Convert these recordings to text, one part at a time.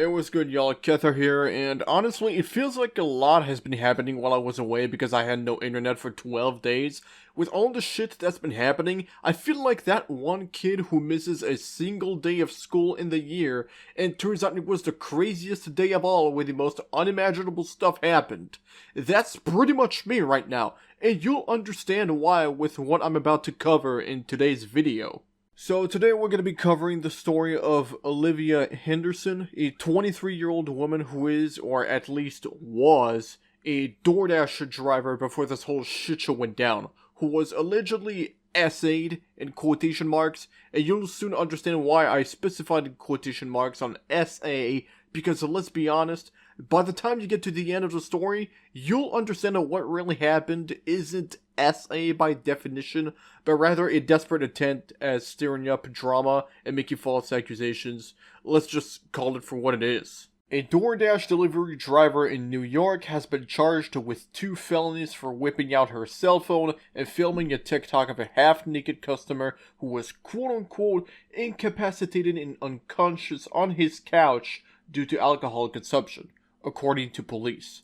Hey, what's good, y'all? Kether here, and honestly, it feels like a lot has been happening while I was away because I had no internet for 12 days. With all the shit that's been happening, I feel like that one kid who misses a single day of school in the year, and it turns out it was the craziest day of all where the most unimaginable stuff happened. That's pretty much me right now, and you'll understand why with what I'm about to cover in today's video. So today we're going to be covering the story of Olivia Henderson, a 23-year-old woman who is, or at least was, a Doordash driver before this whole shit show went down, who was allegedly essayed in quotation marks, and you'll soon understand why I specified in quotation marks on essay, because let's be honest, by the time you get to the end of the story, you'll understand that what really happened isn't essay by definition, but rather a desperate attempt at stirring up drama and making false accusations. Let's just call it for what it is. A DoorDash delivery driver in New York has been charged with 2 felonies for whipping out her cell phone and filming a TikTok of a half-naked customer who was quote-unquote incapacitated and unconscious on his couch due to alcohol consumption, according to police.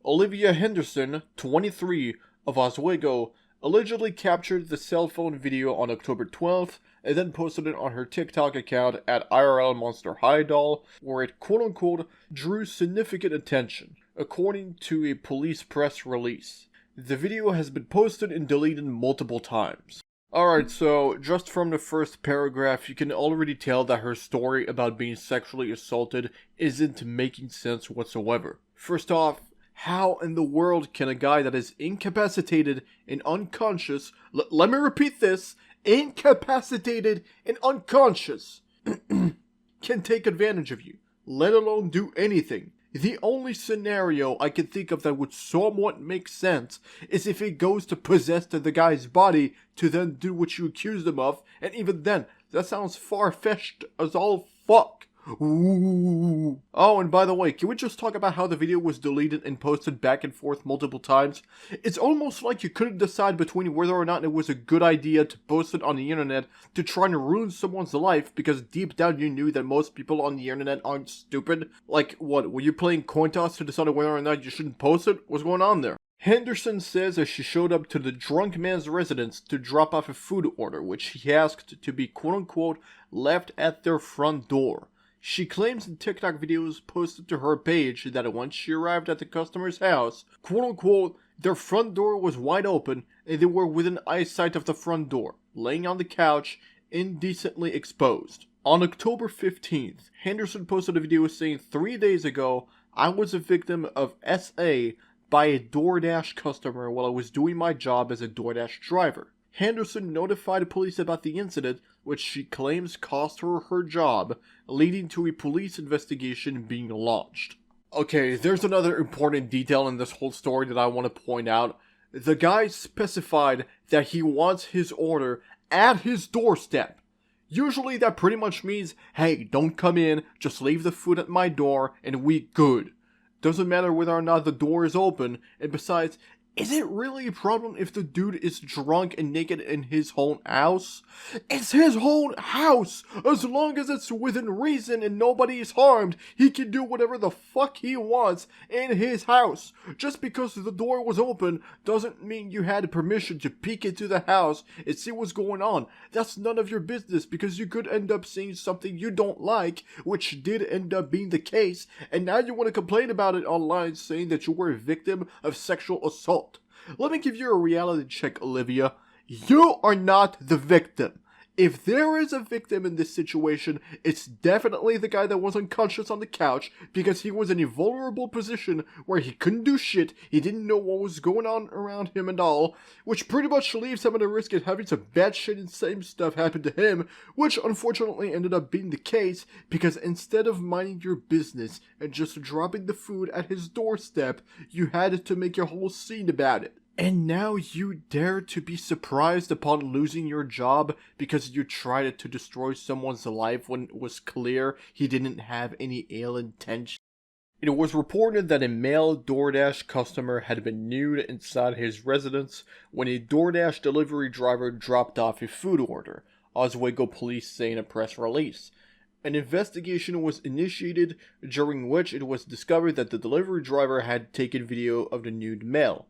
Olivia Henderson, 23, of Oswego, allegedly captured the cell phone video on October 12th and then posted it on her TikTok account at IRL Monster High Doll, where it quote-unquote drew significant attention, according to a police press release. The video has been posted and deleted multiple times. Alright, so just from the first paragraph, you can already tell that her story about being sexually assaulted isn't making sense whatsoever. First off, how in the world can a guy that is incapacitated and unconscious, let me repeat this, incapacitated and unconscious, can take advantage of you, let alone do anything? The only scenario I can think of that would somewhat make sense is if it goes to possess the guy's body to then do what you accuse them of, and even then, that sounds far-fetched as all fuck. Ooh. Oh, and by the way, can we just talk about how the video was deleted and posted back and forth multiple times? It's almost like you couldn't decide between whether or not it was a good idea to post it on the internet to try and ruin someone's life because deep down you knew that most people on the internet aren't stupid. Like, what, were you playing coin toss to decide whether or not you shouldn't post it? What's going on there? Henderson says as she showed up to the drunk man's residence to drop off a food order, which he asked to be quote-unquote left at their front door. She claims in TikTok videos posted to her page that once she arrived at the customer's house, quote-unquote, their front door was wide open and they were within eyesight of the front door, laying on the couch, indecently exposed. On October 15th, Henderson posted a video saying 3 days ago, I was a victim of SA by a DoorDash customer while I was doing my job as a DoorDash driver. Henderson notified police about the incident, which she claims cost her her job, leading to a police investigation being launched. Okay, there's another important detail in this whole story that I want to point out. The guy specified that he wants his order at his doorstep. Usually that pretty much means, hey, don't come in, just leave the food at my door and we good. Doesn't matter whether or not the door is open, and besides, is it really a problem if the dude is drunk and naked in his own house? It's his own house! As long as it's within reason and nobody is harmed, he can do whatever the fuck he wants in his house. Just because the door was open doesn't mean you had permission to peek into the house and see what's going on. That's none of your business because you could end up seeing something you don't like, which did end up being the case, and now you want to complain about it online saying that you were a victim of sexual assault. Let me give you a reality check, Olivia. You are not the victim. If there is a victim in this situation, it's definitely the guy that was unconscious on the couch because he was in a vulnerable position where he couldn't do shit, he didn't know what was going on around him and all, which pretty much leaves him at a risk of having some bad shit and same stuff happen to him, which unfortunately ended up being the case because instead of minding your business and just dropping the food at his doorstep, you had to make a whole scene about it. And now you dare to be surprised upon losing your job because you tried to destroy someone's life when it was clear he didn't have any ill intention. It was reported that a male DoorDash customer had been nude inside his residence when a DoorDash delivery driver dropped off a food order, Oswego police say in a press release. An investigation was initiated, during which it was discovered that the delivery driver had taken video of the nude male.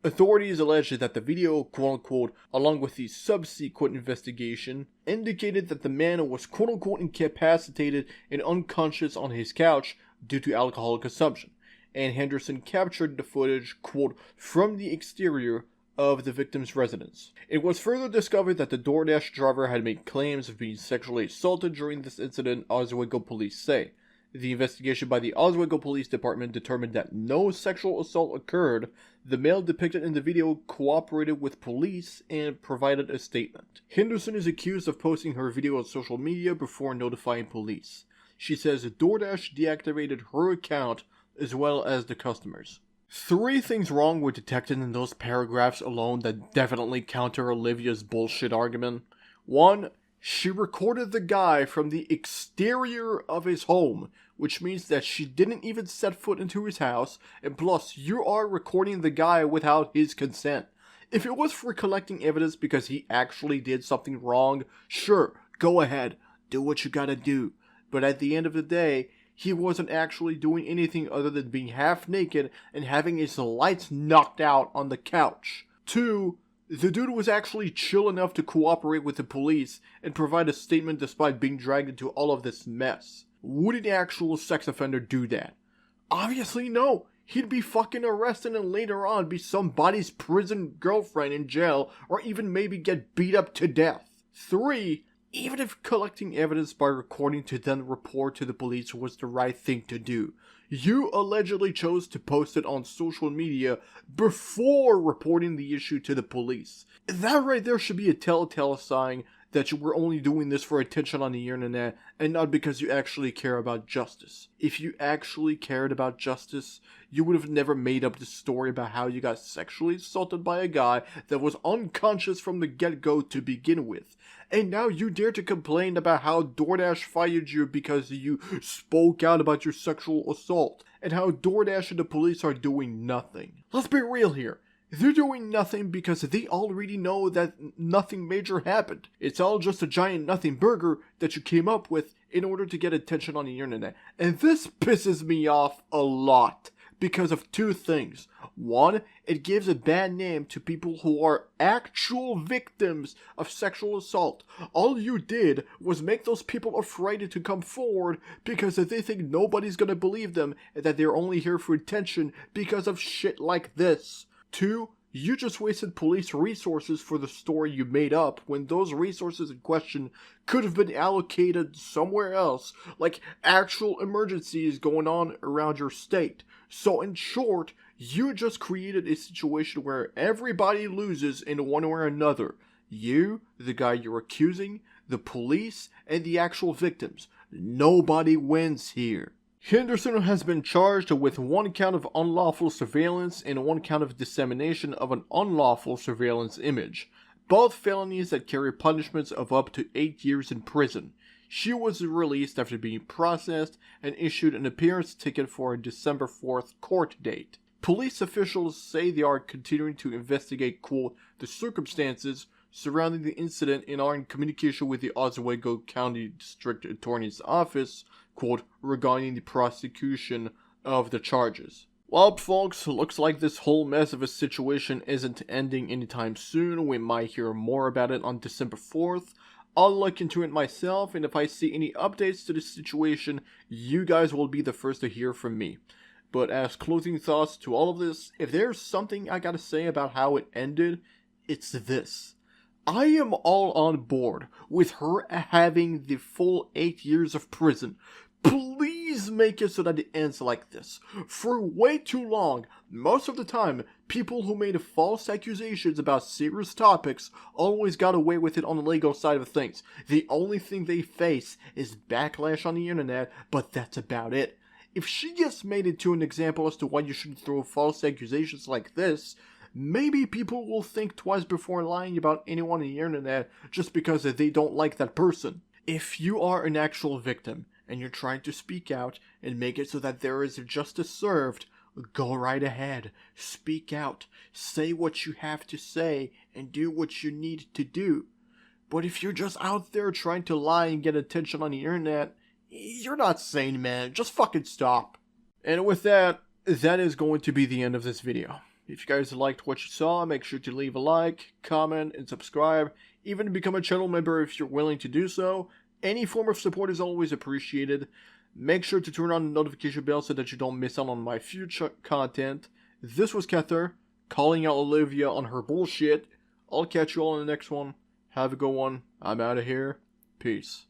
Authorities alleged that the video, quote-unquote, along with the subsequent investigation, indicated that the man was quote-unquote incapacitated and unconscious on his couch due to alcohol consumption, and Henderson captured the footage, quote, from the exterior of the victim's residence. It was further discovered that the Doordash driver had made claims of being sexually assaulted during this incident, Oswego police say. The investigation by the Oswego Police Department determined that no sexual assault occurred. The male depicted in the video cooperated with police and provided a statement. Henderson is accused of posting her video on social media before notifying police. She says DoorDash deactivated her account as well as the customers. 3 things wrong were detected in those paragraphs alone that definitely counter Olivia's bullshit argument. 1. She recorded the guy from the exterior of his home, which means that she didn't even set foot into his house, and plus, you are recording the guy without his consent. If it was for collecting evidence because he actually did something wrong, sure, go ahead, do what you gotta do. But at the end of the day, he wasn't actually doing anything other than being half naked and having his lights knocked out on the couch. 2. The dude was actually chill enough to cooperate with the police and provide a statement despite being dragged into all of this mess. Would an actual sex offender do that? Obviously no. He'd be fucking arrested and later on be somebody's prison girlfriend in jail or even maybe get beat up to death. 3. Even if collecting evidence by recording to then report to the police was the right thing to do, you allegedly chose to post it on social media before reporting the issue to the police. That right there should be a telltale sign that you were only doing this for attention on the internet and not because you actually care about justice. If you actually cared about justice, you would have never made up this story about how you got sexually assaulted by a guy that was unconscious from the get-go to begin with. And now you dare to complain about how DoorDash fired you because you spoke out about your sexual assault, and how DoorDash and the police are doing nothing. Let's be real here. They're doing nothing because they already know that nothing major happened. It's all just a giant nothing burger that you came up with in order to get attention on the internet. And this pisses me off a lot because of 2 things. 1, it gives a bad name to people who are actual victims of sexual assault. All you did was make those people afraid to come forward because they think nobody's gonna believe them and that they're only here for attention because of shit like this. 2, you just wasted police resources for the story you made up when those resources in question could have been allocated somewhere else, like actual emergencies going on around your state. So in short, you just created a situation where everybody loses in one way or another. You, the guy you're accusing, the police, and the actual victims. Nobody wins here. Henderson has been charged with 1 count of unlawful surveillance and 1 count of dissemination of an unlawful surveillance image, both felonies that carry punishments of up to 8 years in prison. She was released after being processed and issued an appearance ticket for a December 4th court date. Police officials say they are continuing to investigate, quote, the circumstances surrounding the incident and are in communication with the Oswego County District Attorney's Office, quote, regarding the prosecution of the charges. Well, folks, looks like this whole mess of a situation isn't ending anytime soon. We might hear more about it on December 4th. I'll look into it myself, and if I see any updates to the situation, you guys will be the first to hear from me. But as closing thoughts to all of this, if there's something I gotta say about how it ended, it's this. I am all on board with her having the full 8 years of prison. Please make it so that it ends like this. For way too long, most of the time, people who made false accusations about serious topics always got away with it on the legal side of things. The only thing they face is backlash on the internet, but that's about it. If she gets made into an example as to why you shouldn't throw false accusations like this, maybe people will think twice before lying about anyone on the internet just because they don't like that person. If you are an actual victim and you're trying to speak out and make it so that there is justice served, go right ahead. Speak out. Say what you have to say and do what you need to do. But if you're just out there trying to lie and get attention on the internet, You're not sane, man. Just fucking stop. And with that, that is going to be the end of this video. If you guys liked what you saw, make sure to leave a like, comment, and subscribe. Even to become a channel member if you're willing to do so. Any form of support is always appreciated. Make sure to turn on the notification bell so that you don't miss out on my future content. This was Kether, calling out Olivia on her bullshit. I'll catch you all in the next one. Have a good one. I'm out of here. Peace.